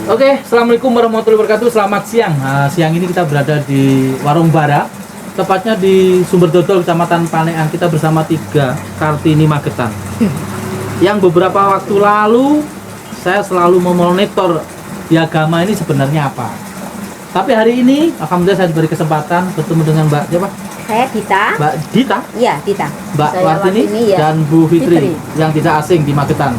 Oke, assalamualaikum warahmatullahi wabarakatuh. Selamat siang. Siang ini kita berada di Warung Bara, tepatnya di Sumber Dodol, Kecamatan Panean. Kita bersama 3 Kartini Magetan. Yang beberapa waktu lalu saya selalu memonitor di agama ini sebenarnya apa. Tapi hari ini, alhamdulillah saya diberi kesempatan bertemu dengan Mbak siapa? Saya Dita. Mbak Dita? Iya, Dita. Mbak Saya Wartini ya. dan Bu Fitri yang tidak asing di Magetan.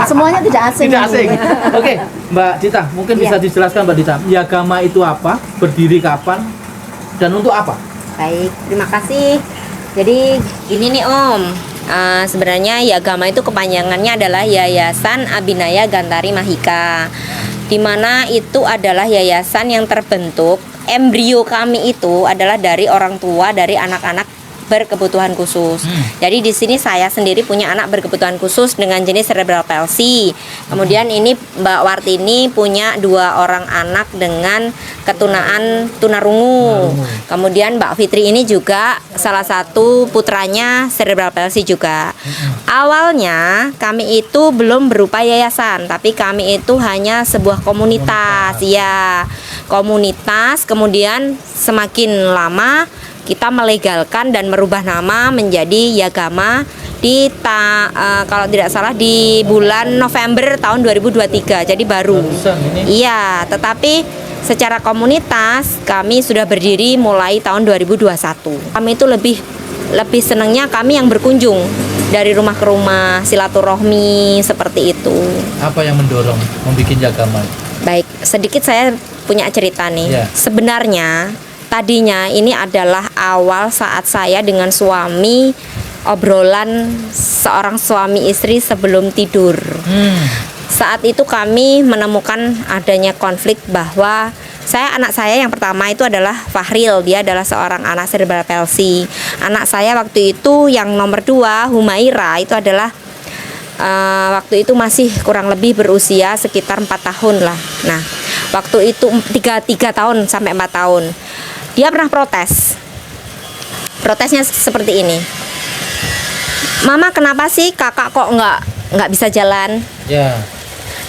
Semuanya tidak asing. Tidak asing. Oke, Mbak Dita, mungkin bisa dijelaskan Mbak Dita, agama itu apa, berdiri kapan, dan untuk apa? Baik, terima kasih. Jadi gini nih Om, sebenarnya agama itu kepanjangannya adalah Yayasan Abinaya Gantari Mahika, di mana itu adalah yayasan yang terbentuk. Embrio kami itu adalah dari orang tua dari anak-anak berkebutuhan khusus. Jadi di sini saya sendiri punya anak berkebutuhan khusus dengan jenis cerebral palsy. Kemudian ini Mbak Wartini punya 2 orang anak dengan ketunaan tunarungu. Kemudian Mbak Fitri ini juga salah satu putranya cerebral palsy juga. Awalnya kami itu belum berupa yayasan, tapi kami itu hanya sebuah komunitas. Ya, komunitas. Kemudian semakin lama kita melegalkan dan merubah nama menjadi Yagama kalau tidak salah di bulan November tahun 2023. Jadi baru. Iya, tetapi secara komunitas kami sudah berdiri mulai tahun 2021. Kami itu lebih senangnya kami yang berkunjung dari rumah ke rumah, silaturahmi seperti itu. Apa yang mendorong membuat Yagama? Baik, sedikit saya punya cerita nih. Sebenarnya tadinya ini adalah awal saat saya dengan suami obrolan seorang suami istri sebelum tidur. Saat itu kami menemukan adanya konflik bahwa anak saya yang pertama itu adalah Fahril, dia adalah seorang anak cerebral palsy. Anak saya waktu itu yang nomor 2 Humaira itu adalah waktu itu masih kurang lebih berusia sekitar 4 tahun lah. Nah, waktu itu 3 tahun sampai 4 tahun. Dia pernah protes. Protesnya seperti ini. Mama, kenapa sih kakak kok nggak bisa jalan?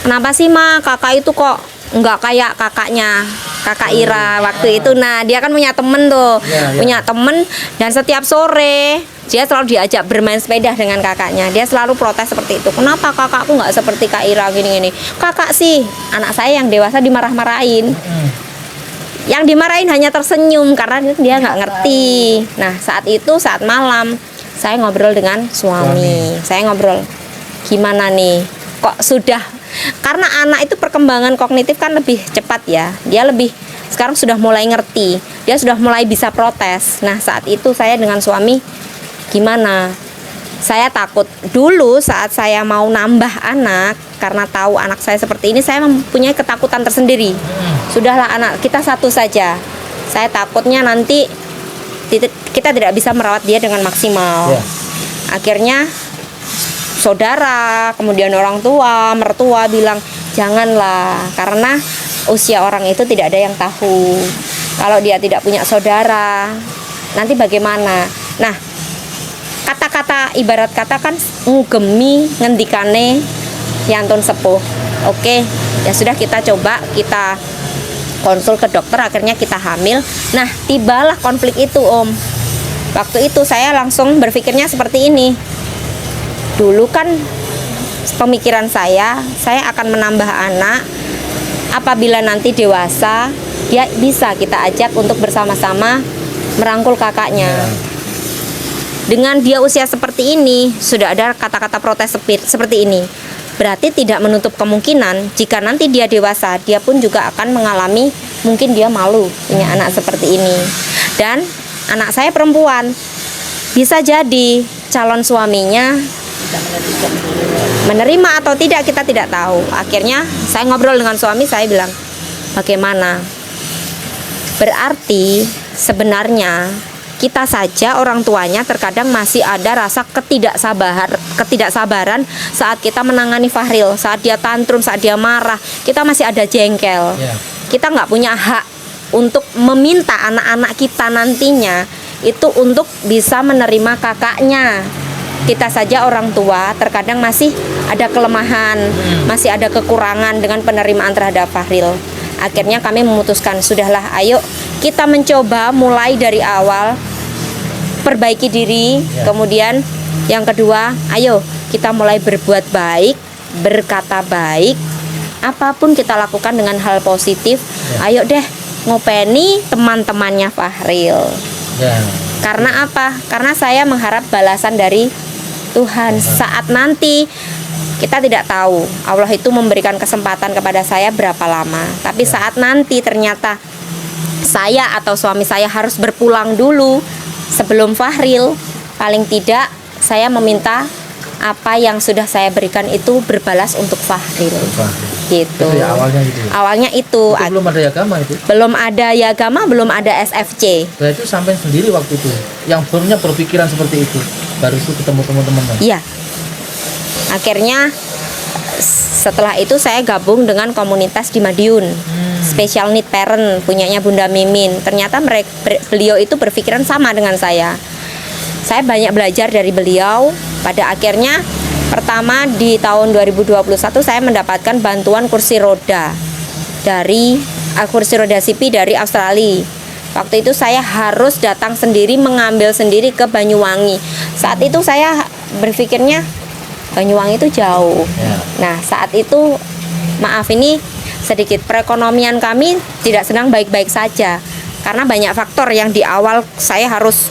Kenapa sih Ma, kakak itu kok nggak kayak kakaknya, kakak Ira waktu itu. Nah, dia kan punya temen tuh, punya temen, dan setiap sore dia selalu diajak bermain sepeda dengan kakaknya. Dia selalu protes seperti itu. Kenapa kakakku nggak seperti Kak Ira gini-gini? Kakak sih, anak saya yang dewasa dimarah-marahin. Yang dimarahin hanya tersenyum karena dia nggak ngerti. Nah, saat malam saya ngobrol dengan suami. Saya ngobrol, gimana nih? Kok sudah, karena anak itu perkembangan kognitif kan lebih cepat ya. Dia sekarang sudah mulai ngerti. Dia sudah mulai bisa protes. Nah, saat itu saya dengan suami, gimana? Saya takut dulu saat saya mau nambah anak, karena tahu anak saya seperti ini, saya mempunyai ketakutan tersendiri. Sudahlah, anak kita satu saja. Saya takutnya nanti kita tidak bisa merawat dia dengan maksimal. Akhirnya saudara, kemudian orang tua, mertua bilang, janganlah, karena usia orang itu tidak ada yang tahu. Kalau dia tidak punya saudara, nanti bagaimana? Nah, kata-kata, ibarat kata kan ngugemi ngendikane yantun sepuh. Oke, ya sudah, kita coba, kita konsul ke dokter, akhirnya kita hamil. Nah, tibalah konflik itu Om. Waktu itu saya langsung berpikirnya seperti ini. Dulu kan pemikiran saya akan menambah anak. Apabila nanti dewasa, dia bisa kita ajak untuk bersama-sama merangkul kakaknya. Dengan dia usia seperti ini, sudah ada kata-kata protes seperti ini. Berarti tidak menutup kemungkinan jika nanti dia dewasa, dia pun juga akan mengalami, mungkin dia malu punya anak seperti ini. Dan anak saya perempuan, bisa jadi calon suaminya menerima atau tidak, kita tidak tahu. Akhirnya saya ngobrol dengan suami, saya bilang, bagaimana? Berarti sebenarnya kita saja orang tuanya terkadang masih ada rasa ketidaksabaran saat kita menangani Fahril, saat dia tantrum, saat dia marah, kita masih ada jengkel. Kita nggak punya hak untuk meminta anak-anak kita nantinya itu untuk bisa menerima kakaknya. kita saja orang tua terkadang masih ada kelemahan, masih ada kekurangan dengan penerimaan terhadap Fahril. Akhirnya kami memutuskan, sudahlah, ayo kita mencoba mulai dari awal, perbaiki diri. Kemudian yang kedua, ayo kita mulai berbuat baik, berkata baik, apapun kita lakukan dengan hal positif. Ayo deh ngopeni teman-temannya Fahril. Karena apa? Karena saya mengharap balasan dari Tuhan. Saat nanti kita tidak tahu Allah itu memberikan kesempatan kepada saya berapa lama. Tapi saat nanti ternyata saya atau suami saya harus berpulang dulu sebelum Fahril, paling tidak saya meminta apa yang sudah saya berikan itu berbalas untuk Fahril. Gitu. Ya, awalnya gitu. Awalnya itu belum ada Yagama itu. Belum ada Yagama, belum ada SFC. Nah, itu sampai sendiri waktu itu. Yang barunya berpikiran seperti itu. Baru itu ketemu teman-teman. Iya. Akhirnya setelah itu saya gabung dengan komunitas di Madiun. Special Need Parent punyanya Bunda Mimin. Ternyata beliau itu berpikiran sama dengan saya. Saya banyak belajar dari beliau. Pada akhirnya pertama di tahun 2021 saya mendapatkan bantuan kursi roda dari kursi roda CP dari Australia. Waktu itu saya harus datang sendiri, mengambil sendiri ke Banyuwangi. Saat itu saya berpikirnya Banyuwangi itu jauh. Nah, saat itu maaf ini sedikit perekonomian kami tidak sedang baik-baik saja. Karena banyak faktor yang di awal saya harus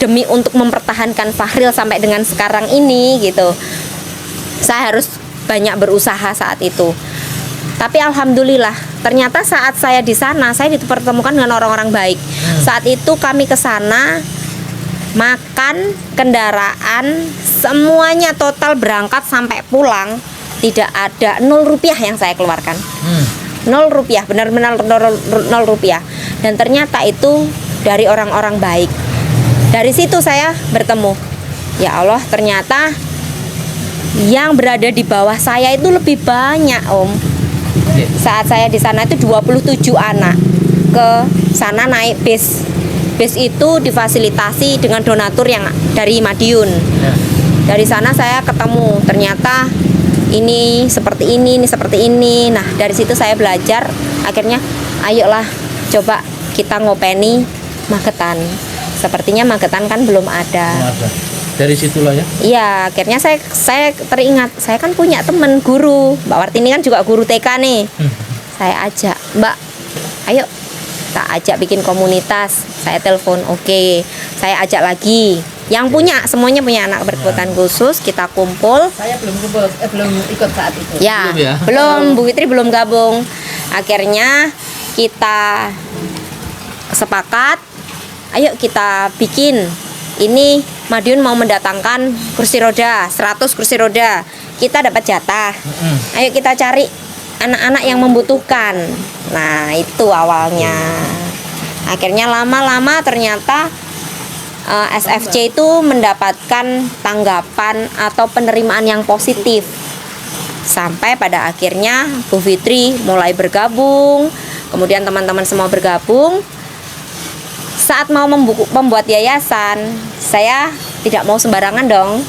demi untuk mempertahankan Fahril sampai dengan sekarang ini gitu. Saya harus banyak berusaha saat itu. Tapi alhamdulillah, ternyata saat saya di sana saya dipertemukan dengan orang-orang baik. Saat itu kami ke sana, makan, kendaraan, semuanya total berangkat sampai pulang tidak ada 0 rupiah yang saya keluarkan. 0 rupiah, benar-benar 0 rupiah. Dan ternyata itu dari orang-orang baik. Dari situ saya bertemu, ya Allah, ternyata yang berada di bawah saya itu lebih banyak, Om. Saat saya di sana itu 27 anak ke sana naik bis. Bis itu difasilitasi dengan donatur yang dari Madiun. Dari sana saya ketemu, ternyata ini seperti ini seperti ini. Nah, dari situ saya belajar. Akhirnya, ayolah coba kita ngopeni Magetan. Sepertinya Magetan kan belum ada. Dari situlah ya? Iya, akhirnya saya teringat, saya kan punya teman guru, Mbak Wartini kan juga guru TK nih. Saya ajak, Mbak, ayo tak ajak bikin komunitas. Saya telepon, oke. Saya ajak lagi. Yang punya, semuanya punya anak berkebutuhan khusus, kita kumpul. Saya belum ikut saat itu. Ya, belum, Bu Fitri belum gabung. Akhirnya kita sepakat, ayo kita bikin. Ini Madiun mau mendatangkan kursi roda, 100 kursi roda. Kita dapat jatah. Ayo kita cari anak-anak yang membutuhkan. Nah, itu awalnya. Akhirnya lama-lama ternyata SFC itu mendapatkan tanggapan atau penerimaan yang positif. Sampai pada akhirnya Bu Fitri mulai bergabung, kemudian teman-teman semua bergabung. Saat mau membuat yayasan, saya tidak mau sembarangan dong.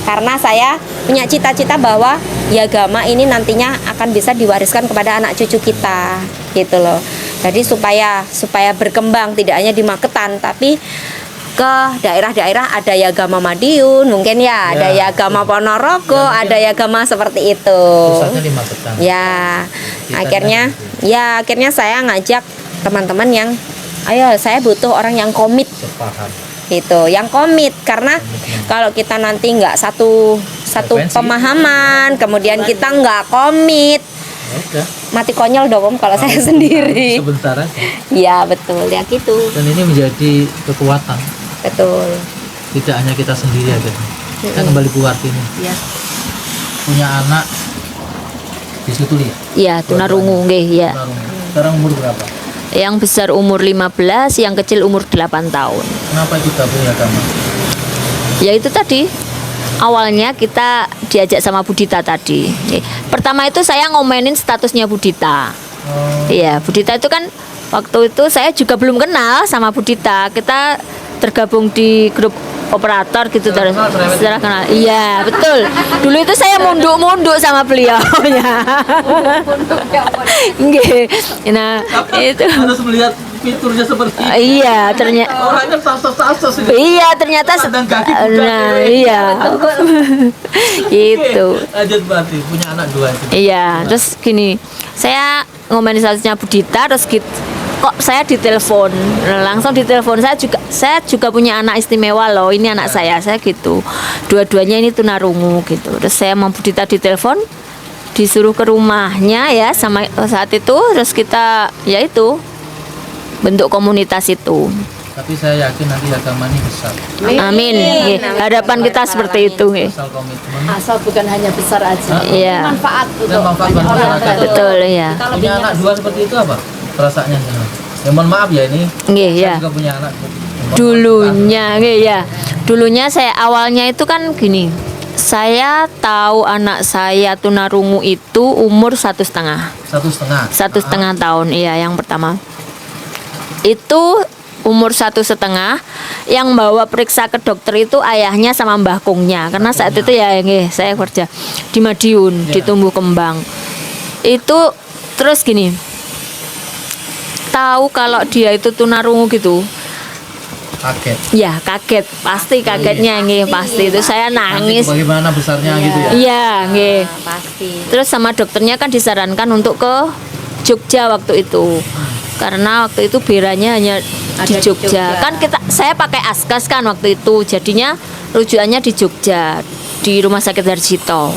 Karena saya punya cita-cita bahwa Yagama ini nantinya akan bisa diwariskan kepada anak cucu kita, gitu loh. Jadi supaya berkembang tidak hanya di Magetan, tapi ke daerah-daerah ada Yagama Madiun, mungkin ya, ada Yagama Ponorogo, ada Yagama seperti itu. Pusatnya di Magetan. Akhirnya saya ngajak teman-teman yang, ayo saya butuh orang yang komit. Gitu, yang komit, karena kalau kita nanti nggak satu pemahaman, kemudian kita nggak komit, mati konyol dong kalau saya sendiri. Sebentar aja. Iya betul, ya gitu. Dan ini menjadi kekuatan. Betul. Tidak hanya kita sendiri aja. Kita kembali Bu Wartini. Iya. Punya anak di situ ya? Iya, tunarungu nggih, ya. Sekarang umur berapa? Yang besar umur 15, yang kecil umur 8 tahun. Kenapa ikut gabung Yagama? Ya itu tadi. Awalnya kita diajak sama Budita tadi. Pertama itu saya ngomenin statusnya Budita. Iya, Budita itu kan waktu itu saya juga belum kenal sama Budita. Kita tergabung di grup operator gitu terus kenal, cerewet. setelah kenal. Iya, betul. Dulu itu saya munduk-munduk sama beliaunya. Nggih. Nah, itu Harus melihat fiturnya seperti itu. iya, ternyata Orangnya tas-tas iya, ternyata Pandang kaki kuda nah, cewek. iya. Gitu. Lanjut berarti punya anak 2 itu. Iya, terus gini, saya ngomelin statusnya Budita, terus gitu, kok saya ditelepon, langsung ditelepon, saya juga punya anak istimewa loh, ini anak saya gitu, dua-duanya ini tunarungu gitu, terus saya sama Budita ditelepon, disuruh ke rumahnya ya sama saat itu, terus kita ya itu bentuk komunitas itu. Tapi saya yakin nanti agama ini besar. Amin. Nggih. Harapan kita seperti itu. Nggih. Asal komitmen. Asal bukan hanya besar aja. Iya. Manfaat Dan manfaat bagi masyarakat. Betul ya. Punya anak 2 seperti itu apa? Perasaannya gimana? Ya mohon maaf ya ini. Nggih Saya ya. juga punya anak. Mohon Dulunya nggih ya. Dulunya saya awalnya itu kan gini. Saya tahu anak saya tunarungu itu umur 1,5. maaf. 1,5. 1,5 tahun, iya yang pertama. Itu umur 1,5 yang bawa periksa ke dokter itu ayahnya sama mbah kungnya karena saat itu ya nggih saya kerja di Madiun di Tumbuh Kembang itu terus gini tahu kalau dia itu tunarungu gitu Kaget. ya kaget pasti kagetnya nggih pasti itu saya Nanti nangis bagaimana besarnya gitu ya. iya nggih Pasti. terus sama dokternya kan disarankan untuk ke Jogja waktu itu karena waktu itu beranya hanya di Jogja. Kan saya pakai Askas kan waktu itu jadinya rujukannya di Jogja di Rumah Sakit Darjito.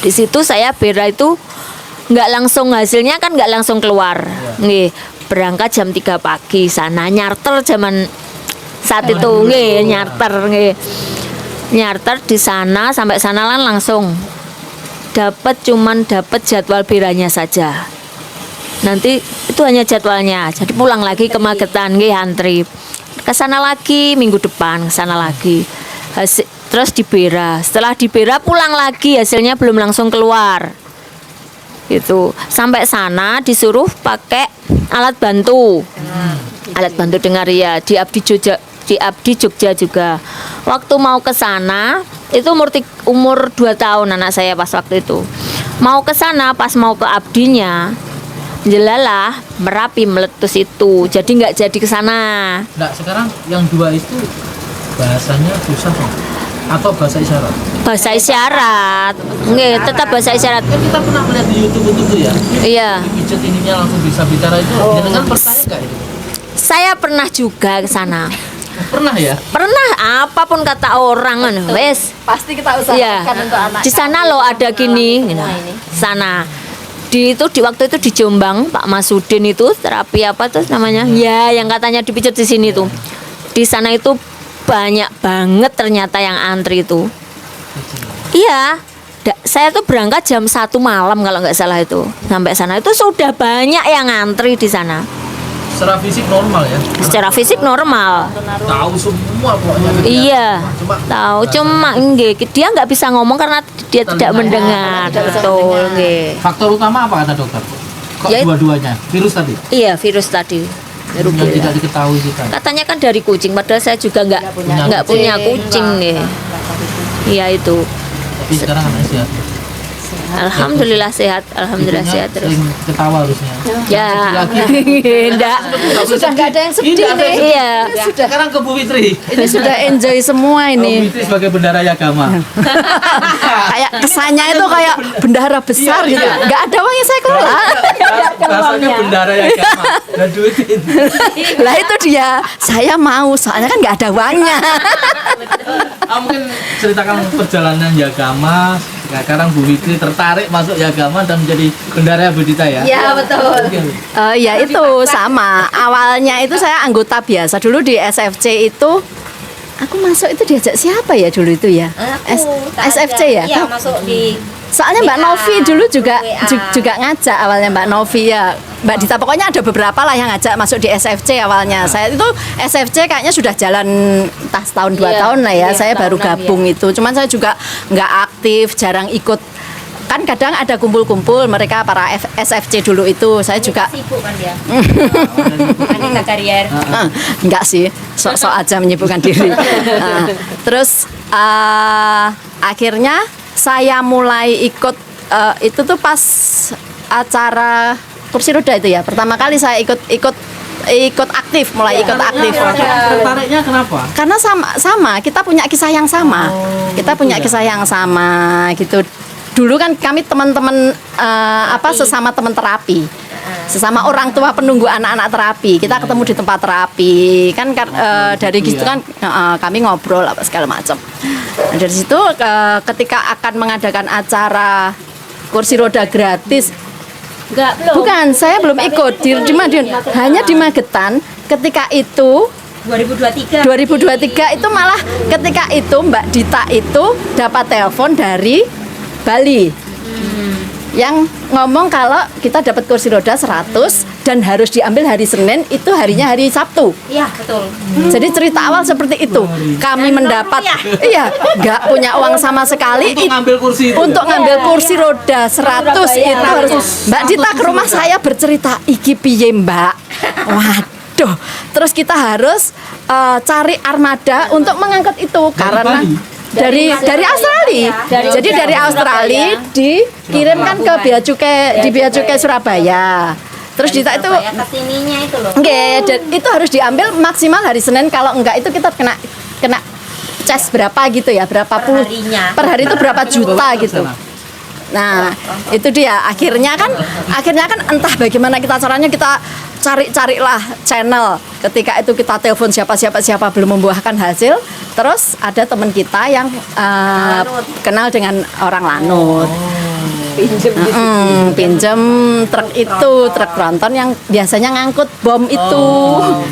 Di situ saya bera itu nggak langsung hasilnya kan nggak langsung keluar nggih berangkat jam 3 pagi sana nyarter zaman saat itu nggih nyarter di sana sampai sana kan langsung dapat jadwal beranya saja. Nanti itu hanya jadwalnya. Jadi pulang lagi ke Magetan nggih antri. Ke sana lagi minggu depan, ke sana lagi. Terus dibera. Setelah dibera pulang lagi hasilnya belum langsung keluar. Gitu. Sampai sana disuruh pakai alat bantu. Alat bantu dengar ya di Abdi Jogja juga. Waktu mau ke sana itu umur 2 tahun anak saya pas waktu itu. Mau ke sana pas mau ke Abdinya jelalah Merapi meletus itu jadi nggak jadi ke sana. Nah, sekarang yang 2 itu bahasanya susah atau bahasa isyarat? Bahasa isyarat nggih tetap bahasa isyarat Kan kita pernah melihat di YouTube itu ya. iya. Pijet ininya langsung bisa bicara itu. Dengan percaya nggak itu? Saya pernah juga ke sana Pernah ya? pernah apapun kata orang wes Pasti kita usahakan iya untuk anak. di sana lo ada gini sana di waktu itu di Jombang Pak Masudin itu terapi apa tuh namanya ya yang katanya dipijat di sini tuh di sana itu banyak banget ternyata yang antri itu iya saya tuh berangkat jam 1 malam kalau nggak salah itu sampai sana itu sudah banyak yang antri di sana Secara fisik normal ya? secara fisik normal Tahu semua pokoknya. iya Cuma tahu cuma nggih dia nggak bisa ngomong karena dia tidak mendengar betul nggih faktor utama apa kata dokter? Kok Ya, dua-duanya? Virus tadi? iya virus tadi Yang tidak diketahui kita. katanya kan dari kucing padahal saya juga nggak punya kucing nih iya itu Tapi sekarang anaknya sehat. alhamdulillah sehat alhamdulillah Hidupnya sehat terus sering ketawa harusnya. ya enggak Sudah nggak ada yang sedih nih. iya Sekarang ke Bu Fitri. Ini sudah enjoy semua Bu ini. Fitri sebagai bendara agama. Kayak kesannya itu kayak bendahara besar Iya, gitu. iya. Nggak ada uang yang saya kelola. Bahasanya bendara agama. Dan duitin. Lah itu dia. Saya mau soalnya kan nggak ada uangnya. Mungkin ceritakan perjalanan Yagama. Sekarang Bu Fitri tertarik masuk Yagama dan menjadi bendara Budita ya. Ya betul. Ya itu sama. Awalnya itu saya anggota biasa dulu di SFC itu. Aku masuk itu diajak siapa ya dulu itu ya? SFC ya? Iya masuk di Soalnya Mbak WA, Novi dulu juga WA. juga ngajak awalnya Mbak Novi ya. Mbak Dita pokoknya ada beberapa lah yang ngajak masuk di SFC awalnya. Saya itu SFC kayaknya sudah jalan entah setahun 2 Iya, tahun lah ya. iya, Saya baru tahunan, gabung itu. Cuman saya juga nggak aktif, jarang ikut. Kan kadang ada kumpul-kumpul mereka para SFC dulu itu. Saya juga sibuk kan dia. karier. Enggak sih, sok-sok aja menyibukkan diri. Terus akhirnya saya mulai ikut itu tuh pas acara kursi roda itu ya. Pertama kali saya ikut aktif, mulai ikut aktif. Tertariknya kenapa? Karena sama kita punya kisah yang sama. Kita punya kisah yang sama gitu. Dulu kan kami teman-teman sesama teman terapi. Sesama orang tua penunggu anak-anak terapi. Kita ketemu di tempat terapi. Kan dari situ kan kami ngobrol apa segala macam. Nah, dari situ ketika akan mengadakan acara kursi roda gratis. Enggak, belum. Bukan, saya belum ikut di Madiun, hanya di Magetan. Ketika itu 2023 itu malah ketika itu Mbak Dita itu dapat telepon dari Bali yang ngomong kalau kita dapat kursi roda 100 dan harus diambil hari Senin, itu harinya hari Sabtu. Iya, betul. Jadi cerita awal seperti itu. Kami mendapat nggak punya uang sama sekali Untuk ngambil kursi itu. untuk ngambil kursi roda 100 itu harus. Mbak Dita ke rumah saya bercerita, iki piye Mbak? Waduh. Terus kita harus cari armada untuk mengangkut itu karena dari Australia. Jadi dari Australia dikirimkan ke Bea Cukai Surabaya. Terus Dita itu kesininya itu loh. dan itu harus diambil maksimal hari Senin, kalau enggak itu kita kena cas berapa gitu ya, berapa puluh Perharinya. per hari itu berapa juta gitu. Nah, itu dia akhirnya kan entah bagaimana caranya kita carilah channel. Ketika itu kita telepon siapa belum membuahkan hasil. Terus ada teman kita yang kenal dengan orang Lanut. Pinjem truk itu, truk tronton yang biasanya ngangkut bom itu.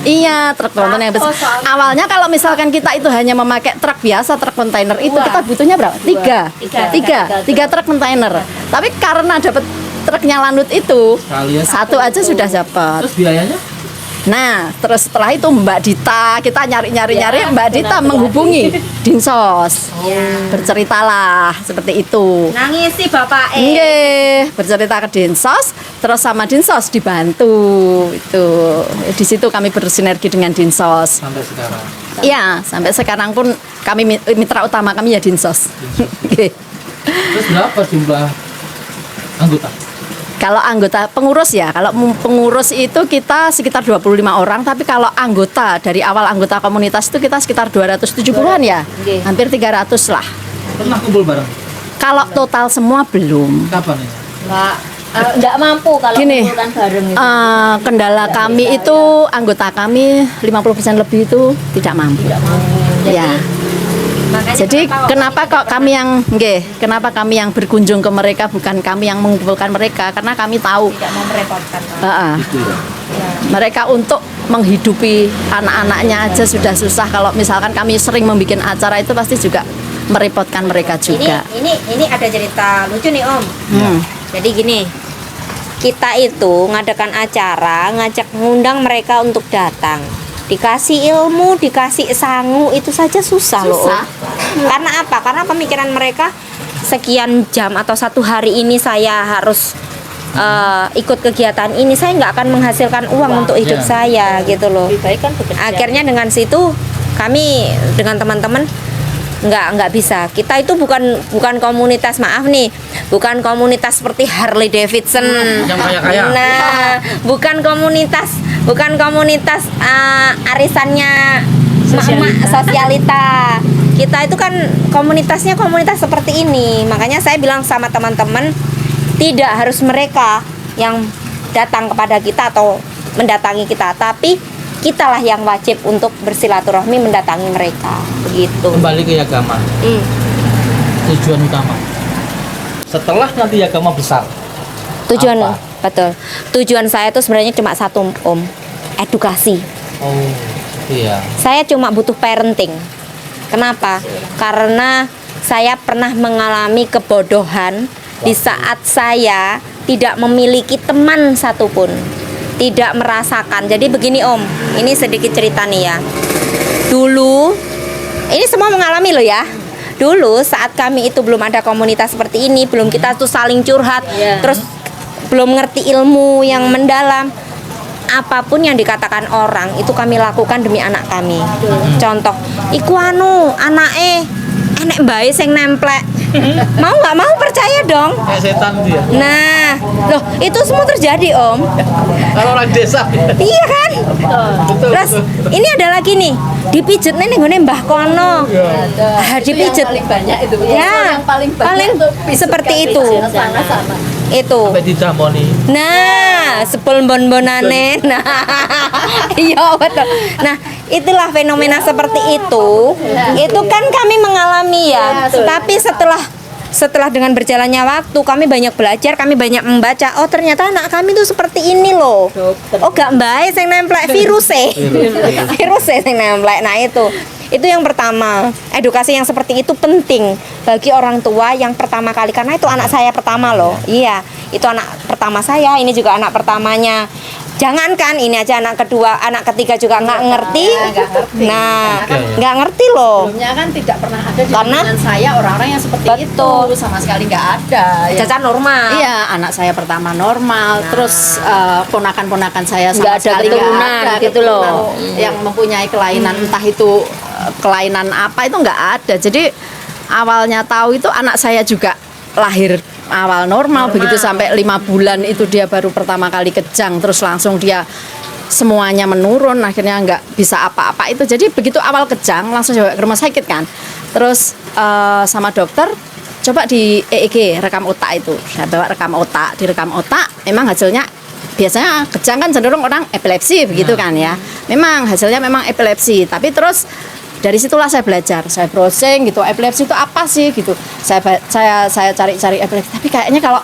Iya, truk tronton yang besar. Awalnya kalau misalkan kita itu hanya memakai truk biasa, truk kontainer itu kita butuhnya berapa? Tiga truk kontainer. Tapi karena dapat truknya Lanut itu, satu aja sudah dapat. Terus biayanya? Nah, terus setelah itu Mbak Dita, kita nyari Mbak Dita menghubungi Dinsos. Berceritalah seperti itu. Nangis sih Bapak Nggih, bercerita ke Dinsos, terus sama Dinsos dibantu. Itu di situ kami bersinergi dengan Dinsos. Sampai sekarang. Iya, sampai sekarang pun kami mitra utama kami ya Dinsos. Nggih. Terus berapa jumlah anggota? Kalau anggota pengurus ya, kalau pengurus itu kita sekitar 25 orang, tapi kalau anggota dari awal anggota komunitas itu kita sekitar 270-an ya. Hampir 300 lah. Pernah kumpul bareng? Kalau total semua belum. Kapan ini? Enggak mampu kalau Gini, kumpulkan bareng itu. kendala kami itu anggota kami 50% lebih itu tidak mampu. Ya. Makanya Jadi kenapa kok kami yang berkunjung ke mereka, bukan kami yang mengumpulkan mereka, karena kami tahu tidak mau merepotkan. Mereka untuk menghidupi anak-anaknya aja sudah susah. Kalau misalkan kami sering membuat acara itu pasti juga merepotkan mereka juga. Ini ada cerita lucu nih Om. Jadi gini, kita itu ngadakan acara, ngundang mereka untuk datang. Dikasih ilmu, dikasih sangu itu saja susah loh. Karena apa? Karena pemikiran mereka sekian jam atau satu hari ini saya harus ikut kegiatan ini, saya nggak akan menghasilkan uang untuk hidup saya gitu loh. Akhirnya dengan situ kami dengan teman-teman nggak bisa. Kita itu bukan komunitas, maaf nih, bukan komunitas seperti Harley Davidson. Yang kaya-kaya. Nah, bukan komunitas arisannya emak-emak sosialita. Kita itu kan komunitasnya komunitas seperti ini. Makanya saya bilang sama teman-teman, tidak harus mereka yang datang kepada kita atau mendatangi kita, tapi kitalah yang wajib untuk bersilaturahmi mendatangi mereka. Begitu. Kembali ke Yagama. Tujuan utama. Setelah nanti Yagama besar. Tujuan apa? betul. Tujuan saya itu sebenarnya cuma satu Om, edukasi. Oh, iya. Saya cuma butuh parenting. Kenapa? Karena saya pernah mengalami kebodohan di saat saya tidak memiliki teman satupun, tidak merasakan. Jadi begini Om, ini sedikit cerita nih ya. Dulu, ini semua mengalami loh ya. Dulu saat kami itu belum ada komunitas seperti ini, belum kita tuh saling curhat, terus belum ngerti ilmu yang mendalam. apapun yang dikatakan orang itu kami lakukan demi anak kami. Contoh, iku anu anake enek bae sing nemplek. Mau nggak mau percaya dong. Kayak setan dia. Nah, loh itu semua terjadi Om. Kalau orang desa. Iya kan? Betul. Terus ini ada lagi nih, dipijet nih nggone Mbah Kono. Dipijet. Paling banyak itu. Ya, Yang paling banyak paling tuh pijet seperti kan, itu. sama-sama. Itu. Sampai didamoni. Nah, sepul bon-bonane. Nah, iya betul. Nah, itulah fenomena seperti itu. Itu kan kami mengalami ya. Tapi setelah dengan berjalannya waktu, kami banyak belajar, kami banyak membaca. Oh, ternyata anak kami tuh seperti ini loh. Oh, gak baik sing nemplek virusnya. Virusnya sing nemplek. Nah, itu yang pertama. Edukasi yang seperti itu penting bagi orang tua yang pertama kali, karena itu anak saya pertama loh. Iya, itu anak pertama saya, ini juga anak pertamanya. Jangankan ini aja, anak kedua, anak ketiga juga nggak ngerti. Nah, nggak ngerti loh. Sebelumnya kan tidak pernah ada di Karena- lingkungan saya orang-orang yang seperti Betul. itu, sama sekali nggak ada. Ya. Cacat normal. Iya, anak saya pertama normal, terus ponakan-ponakan saya sama Nggak ada sekali keturunan nggak ada gitu loh. keturunan yang mempunyai kelainan, entah itu kelainan apa itu nggak ada. Jadi awalnya tahu itu anak saya juga lahir awal normal. Begitu sampai 5 bulan itu dia baru pertama kali kejang, terus langsung dia semuanya menurun, akhirnya nggak bisa apa-apa itu. Jadi begitu awal kejang langsung dibawa ke rumah sakit kan, terus sama dokter coba di EEG rekam otak itu, saya bawa rekam otak, direkam otak, memang hasilnya biasanya kejang kan cenderung orang epilepsi begitu kan ya, memang hasilnya memang epilepsi. Tapi terus dari situlah saya belajar, saya browsing gitu, epilepsi itu apa sih gitu, saya cari-cari epilepsi, tapi kayaknya kalau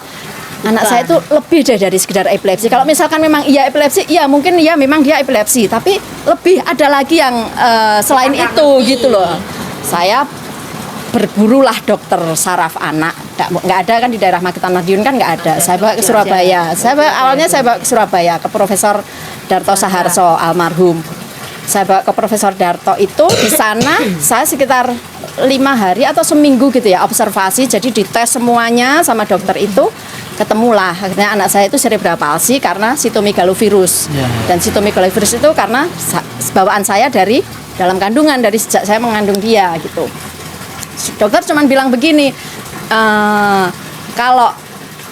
anak saya itu lebih dari sekedar epilepsi. Kalau misalkan memang iya epilepsi, iya mungkin iya memang dia epilepsi, tapi lebih ada lagi yang selain itu gitu loh. Saya berburulah dokter saraf anak, nggak ada kan di daerah Magetan Madiun kan nggak ada. Saya bawa ke Surabaya. Awalnya saya bawa ke Surabaya ke Profesor Darto Saharso almarhum. Saya bawa ke Profesor Darto itu, di sana saya sekitar 5 hari atau seminggu gitu ya observasi. Jadi dites semuanya sama dokter itu, ketemulah akhirnya anak saya itu cerebral palsy karena sitomegalovirus. Dan sitomegalovirus itu karena bawaan saya dari dalam kandungan, dari sejak saya mengandung dia gitu. Dokter cuman bilang begini, kalau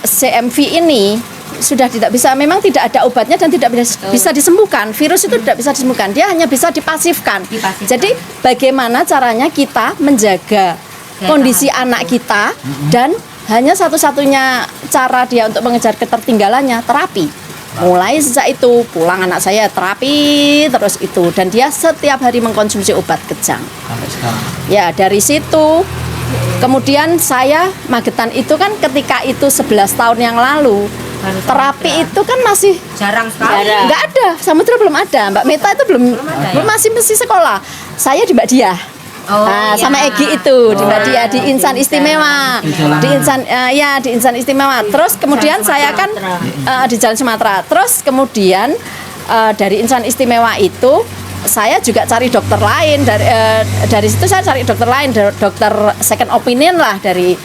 CMV ini sudah tidak bisa, memang tidak ada obatnya dan tidak bisa disembuhkan. Virus itu tidak bisa disembuhkan, dia hanya bisa dipasifkan. Jadi bagaimana caranya kita menjaga kondisi anak kita, dan hanya satu-satunya cara dia untuk mengejar ketertinggalannya terapi. Mulai sejak itu pulang anak saya terapi terus itu, dan dia setiap hari mengkonsumsi obat kejang. Sampai sekarang. Ya, dari situ kemudian saya Magetan itu kan ketika itu 11 tahun yang lalu, terapi itu kan masih Jarang sekali. nggak ada, Samudra belum ada, Mbak Meta itu belum masih sekolah. Saya di Mbak Diah. Sama Egi itu di Mbak Diah di Insan Istimewa, di Insan Istimewa. Terus kemudian saya kan di Jalan Sumatera. Terus kemudian dari Insan Istimewa itu saya juga cari dokter lain, dari situ saya cari dokter lain, dokter second opinion lah dari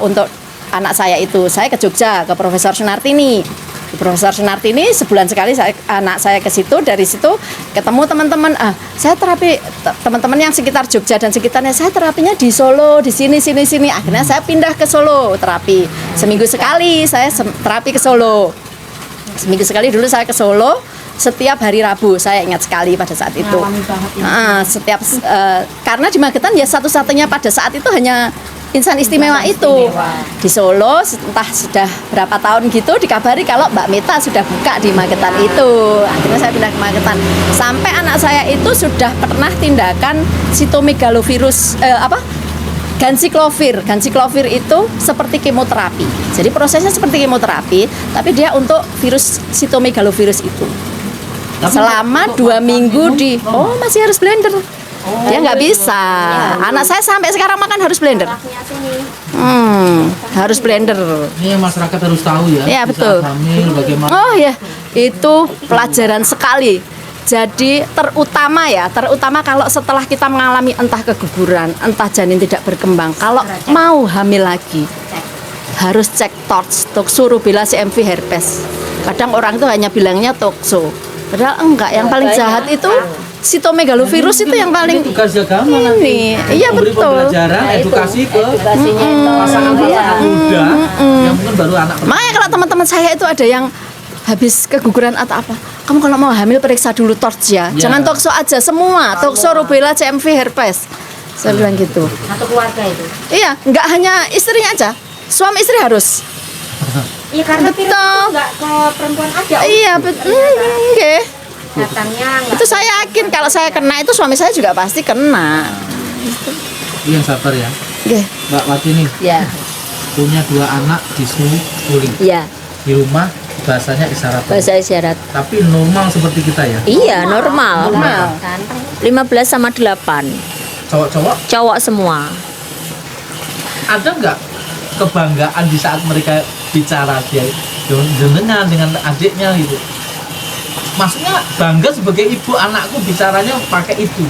untuk anak saya itu. Saya ke Jogja ke Profesor Sunartini. Profesor Sunartini sebulan sekali anak saya ke situ. Dari situ ketemu teman-teman. Saya terapi teman-teman yang sekitar Jogja dan sekitarnya. Saya terapinya di Solo, di sini. Akhirnya saya pindah ke Solo terapi. Seminggu sekali saya terapi ke Solo. Seminggu sekali dulu saya ke Solo. Setiap hari Rabu, saya ingat sekali pada saat itu. Karena di Magetan ya satu-satunya pada saat itu hanya Insan Istimewa itu. Di Solo entah sudah berapa tahun gitu dikabari kalau Mbak Meta sudah buka di Magetan itu. Akhirnya saya pindah ke Magetan. Sampai anak saya itu sudah pernah tindakan sitomegalovirus ganciclovir. Ganciclovir itu seperti kemoterapi. Jadi prosesnya seperti kemoterapi, tapi dia untuk virus sitomegalovirus itu. Selama 2 minggu masih harus blender. Dia nggak bisa. Anak saya sampai sekarang makan harus blender. Harus blender. Ini yang masyarakat harus tahu ya. Ya, Di betul. saat hamil, bagaimana. Oh ya, itu pelajaran sekali. Jadi terutama kalau setelah kita mengalami entah keguguran, entah janin tidak berkembang, kalau mau hamil lagi harus cek TORCH, tokso rubella CMV herpes. Kadang orang itu hanya bilangnya tokso. Padahal enggak, yang paling jahat itu sitomegalovirus itu yang paling Ini tugas agama nanti. ini. Iya Memberi betul. pembelajaran, edukasi ke Edukasinya itu pasangan-pasangan muda yang mungkin baru anak pertama. Makanya kalau teman-teman saya itu ada yang habis keguguran atau apa, kamu kalau mau hamil periksa dulu TORCH ya. Ya. Jangan tokso aja, semua. Tokso, rubella, CMV, herpes. Saya bilang gitu. Satu keluarga itu. Iya, nggak hanya istrinya aja. Suami istri harus. Iya karena virus Betul. itu nggak ke perempuan aja. Iya, betul. Oke. Datangnya nggak. Itu saya yakin kalau saya kena itu suami saya juga pasti kena. Yang sabar ya. Oke. Mbak Wati nih Ya, punya 2 anak di schooling. ya, Di rumah bahasanya isyarat. bahasa isyarat. Tapi normal seperti kita ya. Iya, normal. Kan? 15 sama 8. Cowok-cowok Cowok semua. ada nggak kebanggaan di saat mereka bicara dia jenengan dengan adiknya gitu? Maksudnya bangga sebagai ibu anakku bicaranya pakai itu.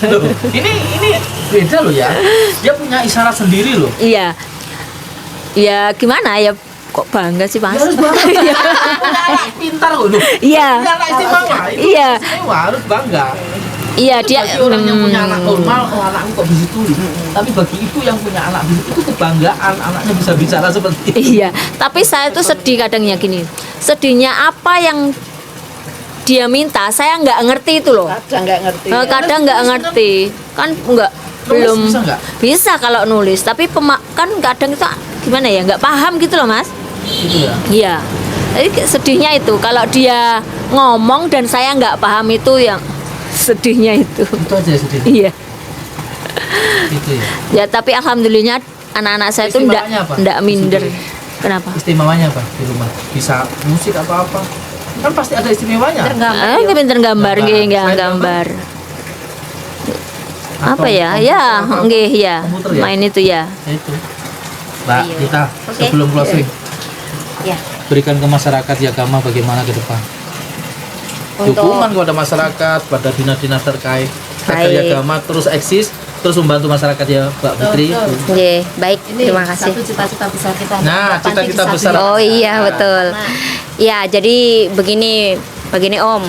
Loh, ini beda loh ya. Dia punya isyarat sendiri loh. Iya. Ya gimana ya, kok bangga sih Mas? Ya harus bangga. Punya anak pintar loh. Iya. Punya anak istimewa. Itu Iya. istimewa, harus bangga. Iya dia Bagi orang yang punya anak normal, oh anakku kok bisa tulis. Tapi bagi ibu yang punya anak bisa itu kebanggaan anaknya bisa bicara seperti itu. Iya, tapi saya tuh sedih kadangnya gini. Sedihnya apa yang dia minta, saya nggak ngerti itu loh. Kadang nggak ngerti. Kadang nggak ngerti, kan nggak Nulis belum bisa nggak? bisa kalau nulis. Tapi kan kadang itu gimana ya, nggak paham gitu loh Mas. Gitu ya. Iya. Jadi sedihnya itu kalau dia ngomong dan saya nggak paham itu yang sedihnya itu. Itu aja sedih. Iya. Gitu ya. Ya tapi alhamdulillahnya anak-anak saya itu Istimewanya apa? ndak minder. Kenapa? Istimewanya apa di rumah? Bisa musik atau apa? Kan pasti ada istimewanya. Pinter gambar, nggih, nggih, Selain gambar. Atau Apa ya? komputer Ya, atau nggih ya. komputer ya? Main itu ya. Ya itu. Mbak, kita Oke. sebelum closing Ya. berikan ke masyarakat Yagama bagaimana ke depan. Untuk Dukungan kepada masyarakat, pada dinas-dinas terkait agar Baik. Yagama terus eksis, terus membantu masyarakat ya, Mbak Putri. Nggih, baik, terima kasih. Satu cita-cita besar kita. Nah, cita-cita besar. Oh iya betul. Ya jadi begini Om.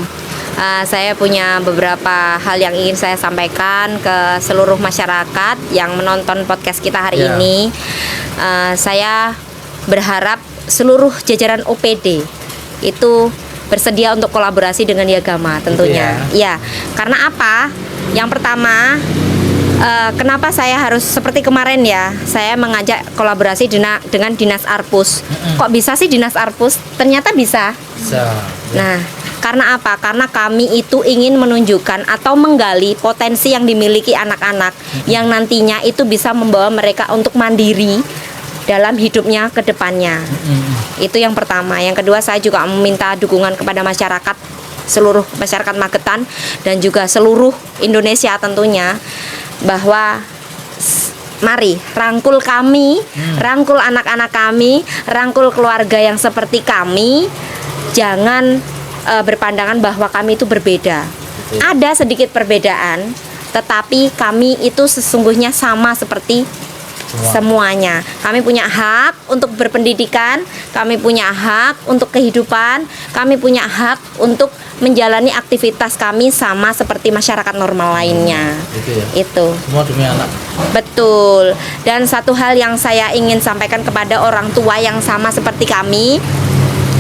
Saya punya beberapa hal yang ingin saya sampaikan ke seluruh masyarakat yang menonton podcast kita hari Ya. ini. Saya berharap seluruh jajaran OPD itu bersedia untuk kolaborasi dengan Yagama tentunya. Ya, karena apa? Yang pertama, kenapa saya harus seperti kemarin ya, saya mengajak kolaborasi dengan Dinas Arpus. Kok bisa sih Dinas Arpus? Ternyata bisa. Bisa. Nah, karena apa? Karena kami itu ingin menunjukkan atau menggali potensi yang dimiliki anak-anak yang nantinya itu bisa membawa mereka untuk mandiri dalam hidupnya ke depannya. Itu yang pertama. Yang kedua, saya juga meminta dukungan kepada masyarakat, seluruh masyarakat Magetan dan juga seluruh Indonesia tentunya, bahwa mari rangkul kami, rangkul anak-anak kami, rangkul keluarga yang seperti kami. Jangan berpandangan bahwa kami itu berbeda. Ada sedikit perbedaan, tetapi kami itu sesungguhnya sama seperti semuanya. Kami punya hak untuk berpendidikan, kami punya hak untuk kehidupan, kami punya hak untuk menjalani aktivitas kami sama seperti masyarakat normal lainnya. Gitu ya. Itu. Semua demi anak. Betul. Dan satu hal yang saya ingin sampaikan kepada orang tua yang sama seperti kami,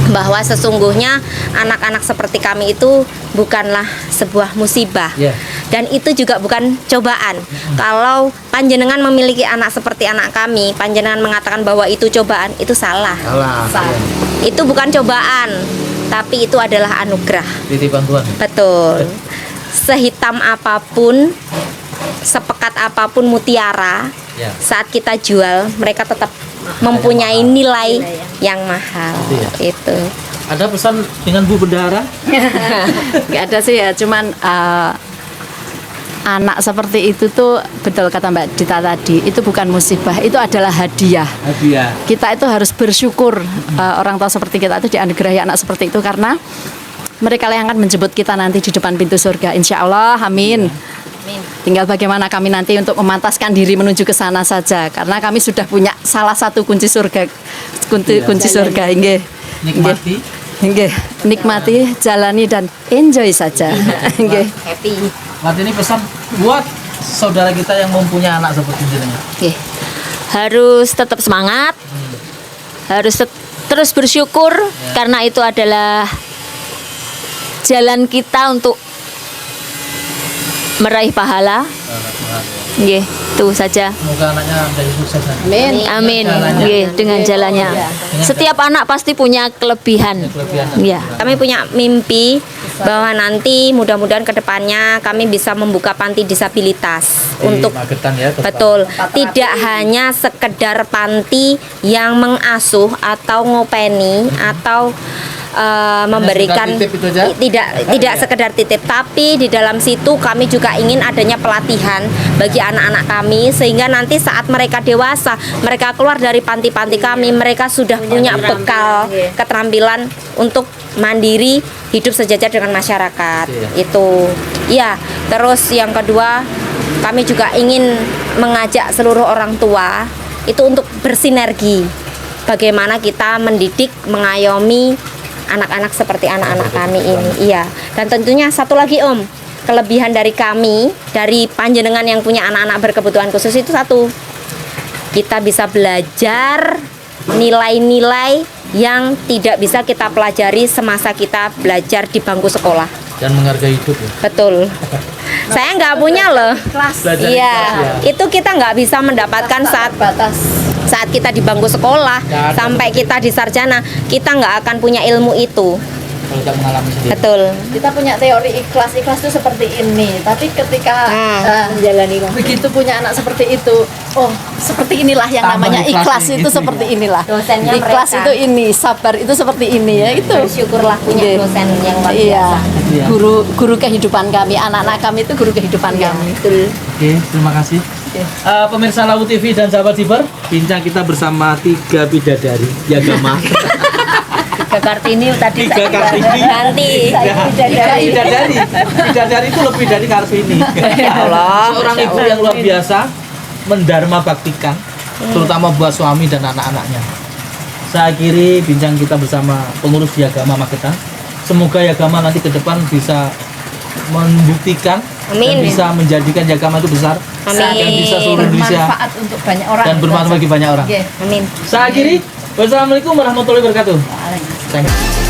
bahwa sesungguhnya anak-anak seperti kami itu bukanlah sebuah musibah. Yeah. Dan itu juga bukan cobaan. Kalau panjenengan memiliki anak seperti anak kami, panjenengan mengatakan bahwa itu cobaan, itu salah. Salah. Itu bukan cobaan, tapi itu adalah anugerah. Titipan Tuhan. Betul. Sehitam apapun, sepekat apapun mutiara, Ya. saat kita jual, mereka tetap mempunyai nilai yang mahal. Itu. Ada pesan dengan Bu Bendahara? Nggak ada sih ya, cuman anak seperti itu tuh betul kata Mbak Dita tadi, itu bukan musibah, itu adalah hadiah. Hadiah. Kita itu harus bersyukur orang tua seperti kita itu dianugerahi anak seperti itu, karena mereka yang akan menjemput kita nanti di depan pintu surga, insya Allah, amin. Tinggal bagaimana kami nanti untuk memantaskan diri menuju ke sana saja, karena kami sudah punya salah satu kunci surga, kunci surga, nggih. Nikmati Nggih, nikmati, jalani dan enjoy saja. Nggih. Happy. Martini pesan buat saudara kita yang mempunyai anak seperti jenengan. Nggih. Harus tetap semangat, harus terus bersyukur karena itu adalah jalan kita untuk meraih pahala. Nggih, itu saja. Semoga anaknya menjadi sukses. Amin. Amin. Nggih, dengan jalannya. Setiap anak pasti punya kelebihan. Iya. Kami punya mimpi bahwa nanti mudah-mudahan ke depannya kami bisa membuka panti disabilitas untuk Magetan ya. betul, tidak hanya sekedar panti yang mengasuh atau ngopeni atau memberikan sekedar titip itu aja? tidak sekedar titip, tapi di dalam situ kami juga ingin adanya pelatihan bagi anak-anak kami sehingga nanti saat mereka dewasa, mereka keluar dari panti-panti kami, mereka sudah punya bekal keterampilan untuk mandiri, hidup sejajar dengan masyarakat. Itu ya. Terus yang kedua, kami juga ingin mengajak seluruh orang tua itu untuk bersinergi, bagaimana kita mendidik, mengayomi anak-anak seperti anak-anak kami ini. Iya. Dan tentunya satu lagi Om, kelebihan dari kami, dari panjenengan yang punya anak-anak berkebutuhan khusus itu satu, kita bisa belajar nilai-nilai yang tidak bisa kita pelajari semasa kita belajar di bangku sekolah. Dan menghargai hidup ya. Betul. Saya nggak punya loh. Belajar Iya, ikhlas, itu kita nggak bisa mendapatkan saat kita di bangku sekolah Nggak ada. sampai kita di sarjana, kita nggak akan punya ilmu itu. Kalau tidak mengalami sendiri. Betul. Kita punya teori ikhlas itu seperti ini, tapi ketika menjalani begitu punya anak seperti itu, oh seperti inilah yang Tambah namanya ikhlas ikhlas nih, itu gitu seperti ya. inilah. Dosennya Ikhlas mereka. itu ini, sabar itu seperti ini ya itu. Bersyukurlah punya Iya. dosen yang luar Iya, biasa. Iya. guru kehidupan kami, anak-anak kami itu guru kehidupan kami. Betul. Oke, terima kasih. Pemirsa Lawu TV dan sahabat Siber, bincang kita bersama 3 bidadari Yagama. Tiga Kartini tadi 3 Kartini. ganti. Bidadari. Bidadari itu lebih dari Kartini. Allah. Seorang ibu yang luar biasa mendharma baktikan, terutama buat suami dan anak-anaknya. Saya akhiri bincang kita bersama pengurus Yagama Magetan. Semoga Yagama nanti ke depan bisa membuktikan dan Amin. bisa menjadikan Yagama itu besar Amin. dan bisa seluruh Indonesia Bermanfaat untuk banyak orang. dan bermanfaat bagi banyak orang. Iya. Amin. Saya akhiri. Wassalamualaikum warahmatullahi wabarakatuh. Thank you.